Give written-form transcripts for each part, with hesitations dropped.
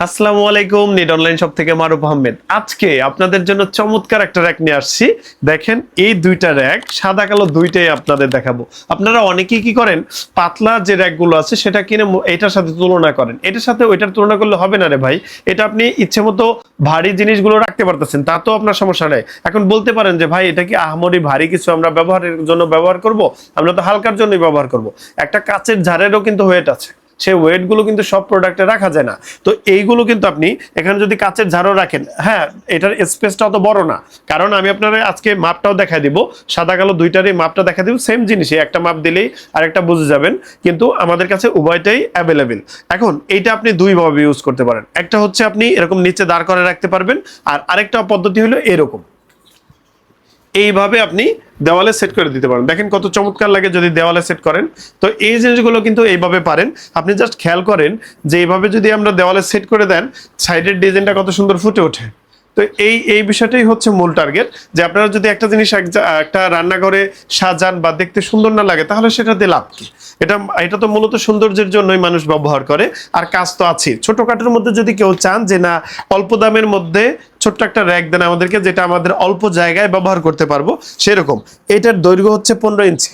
আসসালামু আলাইকুম, need online shop থেকে মারুফ আহমেদ। আজকে আপনাদের জন্য চমৎকার একটা র‍্যাক নিয়ে আসছি। দেখেন, এই দুইটা র‍্যাক সাদা কালো দুইটাই আপনাদের দেখাবো। আপনারা অনেকেই কি করেন, পাতলা যে র‍্যাকগুলো আছে সেটা কিনে এটার সাথে তুলনা করেন। এটার সাথে ওইটার তুলনা করলে হবে না রে ভাই। এটা আপনি ইচ্ছে মতো ভারী জিনিসগুলো রাখতে পারতেছেন, তা তো আপনার সমস্যা নাই। এখন বলতে পারেন যে ভাই, এটা কি আহামরি ভারী কিছু আমরা ব্যবহারের জন্য ব্যবহার করব? আমরা তো হালকার জন্যই ব্যবহার করব। একটা কাচের ঝাড়েরও কিন্তু ওয়েট আছে, সেই ওয়েট গুলো কিন্তু সব প্রোডাক্টে রাখা যায় না। তো এইগুলো কিন্তু আপনি এখানে যদি কাচের ঝাড়ও রাখেন, হ্যাঁ, এটার স্পেসটা অত বড় না, কারণ আমি আপনারা আজকে মাপটাও দেখাই দিব। সাদা কালো দুইটারই মাপটা দেখা দিব, সেম জিনিসই, একটা মাপ দিলেই আরেকটা বুঝে যাবেন। কিন্তু আমাদের কাছে উভয়টাই অ্যাভেলেবেল। এখন এইটা আপনি দুইভাবে ইউজ করতে পারেন। একটা হচ্ছে আপনি এরকম নিচে দাঁড় করে রাখতে পারবেন, আর আরেকটা পদ্ধতি হলো এরকম, এইভাবে আপনি দেওয়ালে সেট করে দিতে পারেন। দেখেন কত চমৎকার লাগে যদি দেওয়ালে সেট করেন। তো এই জিনিসগুলো কিন্তু এইভাবে পারেন। আপনি জাস্ট খেয়াল করেন যে এইভাবে যদি আমরা দেওয়ালে সেট করে দেন, সাইডের ডিজাইনটা কত সুন্দর ফুটে ওঠে। তো এই বিষয়টাই হচ্ছে মূল টার্গেট, যে আপনারা যদি একটা জিনিস একটা রান্নাঘরে সাজান বা দেখতে সুন্দর না লাগে, তাহলে সেটা দিয়ে লাভ কি? এটা তো মূলত সৌন্দর্যের জন্যই মানুষ ব্যবহার করে, আর কাজ তো আছে। ছোটখাটোর মধ্যে যদি কেউ চান যে না, অল্প দামের মধ্যে ছোট্ট একটা র‍্যাক দেন আমাদেরকে, যেটা আমাদের অল্প জায়গায় ব্যবহার করতে পারবো, সেরকম। এটার দৈর্ঘ্য হচ্ছে 15 ইঞ্চি।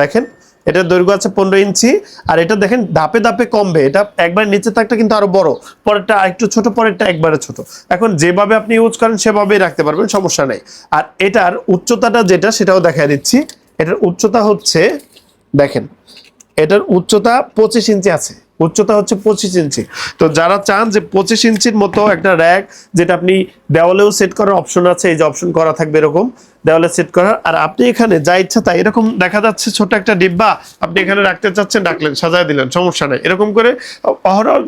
দেখেন, এটার দৈর্ঘ্য আছে 15 ইঞ্চি। আর এটা দেখেন ধাপে ধাপে কমবে। এটা একবার নিচে থাকতে কিন্তু আরো বড়, পরেরটা আরেকটু ছোট, পরেরটা একবারে ছোট। এখন যেভাবে আপনি ইউজ করেন সেভাবেই রাখতে পারবেন, সমস্যা নেই। আর এটার উচ্চতাটা যেটা, সেটাও দেখাই দিচ্ছি। এটার উচ্চতা হচ্ছে, দেখেন, এটার উচ্চতা 25 ইঞ্চি আছে। উচ্চতা হচ্ছে 25 ইঞ্চি। তো যারা চান যে 25 ইঞ্চির মতো একটা র‍্যাক, যেটা আপনি দেওয়ালেও সেট করার অপশন আছে, এই যে অপশন করা থাকবে এরকম দেওয়ালে সেট করার, আর আপনি এখানে যা ইচ্ছা তাই, এরকম দেখা যাচ্ছে ছোট একটা ডিব্বা আপনি এখানে রাখতে চাচ্ছেন, রাখলেন, সাজায় দিলেন, সমস্যা নেই। এরকম করে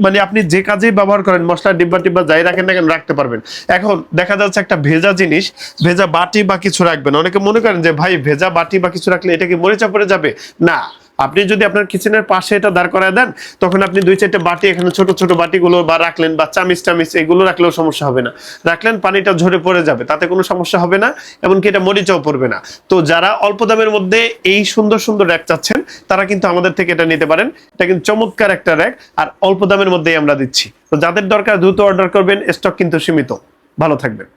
মানে আপনি যে কাজেই ব্যবহার করেন, মশলার ডিব্বা টিব্বা যাই রাখেন না কেন, রাখতে পারবেন। এখন দেখা যাচ্ছে একটা ভেজা জিনিস, ভেজা বাটি বা কিছু রাখবেন। অনেকে মনে করেন যে ভাই, ভেজা বাটি বা কিছু রাখলে এটা কি মরিচা পড়ে যাবে? না, আপনি যদি আপনার কিচেনের পাশে এটা দাঁড় করায় দেন, তখন আপনি 2-4টা বাটি, এখানে ছোট ছোট বাটিগুলো বা রাখলেন, বা চামিচ টামিচ এগুলো রাখলেও সমস্যা হবে না। রাখলেন, পানিটা ঝরে পড়ে যাবে, তাতে কোনো সমস্যা হবে না, এমনকি এটা মরিচাও পড়বে না। তো যারা অল্প দামের মধ্যে এই সুন্দর সুন্দর র‍্যাক চাচ্ছেন, তারা কিন্তু আমাদের থেকে এটা নিতে পারেন। এটা কিন্তু চমৎকার একটা র‍্যাক, আর অল্প দামের মধ্যেই আমরা দিচ্ছি। তো যাদের দরকার দ্রুত অর্ডার করবেন, স্টক কিন্তু সীমিত। ভালো থাকবেন।